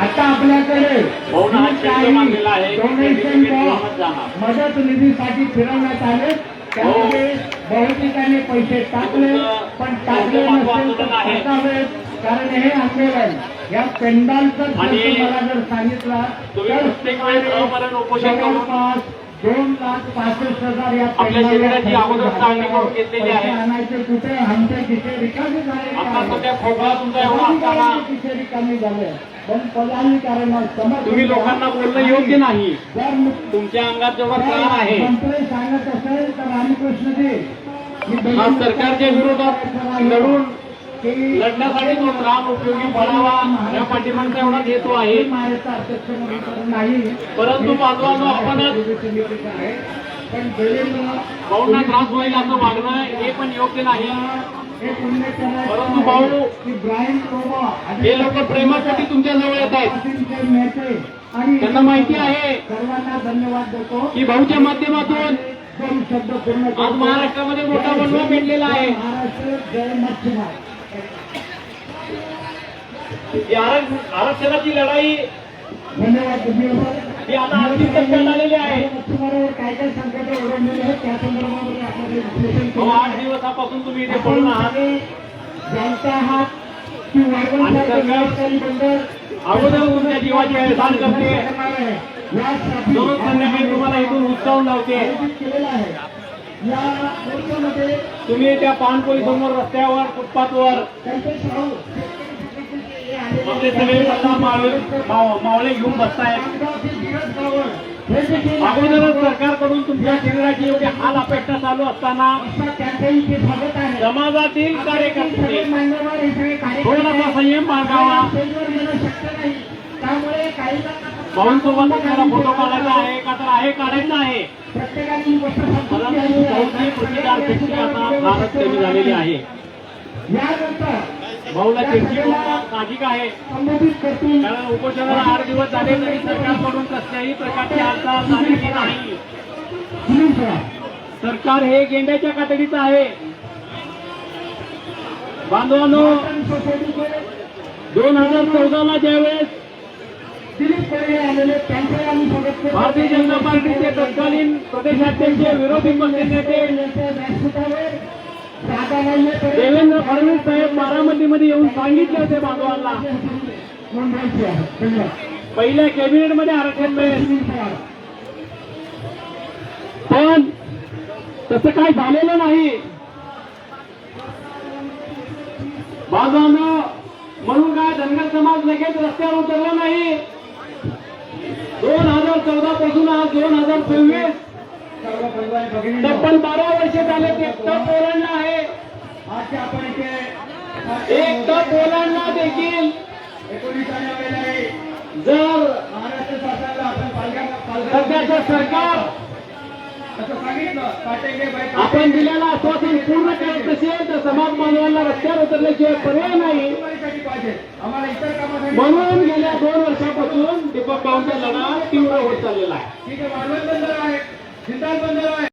आता आपल्याकडे डोनेशन मदत निधीसाठी फिरवण्यात आले, त्यामध्ये बहुतेकाने पैसे टाकले, पण टाकले नसेल तर टाकावेत, कारण हे आंदोलन या पेंडालचं मला जर सांगितलं तर जवळपास 2,65,000 या शरीराची अगोदर चालणी करून घेतलेली आहे. आणायचे कुठे आमचे खिसे रिकामी झाले, खिसे रिकामी झाले. पण पदाधिकाऱ्यांना तुम्ही लोकांना बोलणं योग्य नाही. तुमच्या अंगात जेवढा प्राण आहे मंत्री सांगत असेल तर रामकृष्णजी सरकारच्या विरोधात लढून लढण्यासाठी तो राम उपयोगी पडावा या पाठिंबाचा एवढा हेतू आहे. परंतु बांधवांनो आपणच भाऊंना त्रास होईल असं वागणं हे पण योग्य नाही. परंतु भाऊ हे लोक प्रेमासाठी तुमच्या जवळ येत आहेत. त्यांना माहिती आहे सर्वांना धन्यवाद देतो की भाऊच्या माध्यमातून आज महाराष्ट्रामध्ये मोठा बनवा पेटलेला आहे. आरक्षणाची लढाई ही आता अंतिम टप्प्यात आलेली आहे. काय काय संकट ओढवलेले आहेत त्या संदर्भामध्ये 8 दिवसापासून तुम्ही इथे पडून आहात. ज्यांचा हात की अगोदर तुमच्या जीवाची हेळसांड करते, दररोज संध्याकाळी तुम्हाला इथून उत्साहून लावते. तुम्ही त्या पानपोई समोर रस्त्यावर फुटपाथवर आपले सगळे मावळे घेऊन बसतायत. अगोदरच सरकारकडून तुमच्या शरीराची एवढी हाल अपेक्षा चालू असताना समाजातील कार्यकर्ते थोडासा संयम बाळगावा. भाऊंसोबत आपल्याला फोटो काढायचा आहे का तर आहे काढायचा आहे, परंतु भाऊची प्रतिकार शक्ती आता फारच कमी झालेली आहे. भाऊला चिडचिड साहजिक आहे, कारण उपोषणाला 8 दिवस झाले तरी सरकारकडून कसल्याही प्रकारची हालचाल झालेली नाही. सरकार हे गेंड्याच्या कातडीचं आहे. बांधवांनो, 2014ला ज्यावेळेस भारतीय जनता पार्टीचे तत्कालीन प्रदेशाध्यक्ष विरोधी पक्षनेते देवेंद्र फडणवीस साहेब बारामतीमध्ये येऊन सांगितले होते बांधवांना पहिल्या कॅबिनेटमध्ये आरक्षण मिळेल, पण तसं काय झालेलं नाही. बांधवांना म्हणून काय धनगर समाज लगेच रस्त्यावर उतरला नाही. 2014 पासून आज 2026 तब्बल 12 वर्ष झाले ते तप ओलांडलं आहे. एक तप ओलांडला देखील जर सध्याचं सरकार आपण दिलेला आश्वासन पूर्ण करत नसेल तर समाज बांधवांना रस्त्यावर उतरल्याशिवाय पर्याय नाही. म्हणून गेल्या 2 वर्षापासून दीपक भाऊंचा लढा तीव्र होत चाललेला आहे.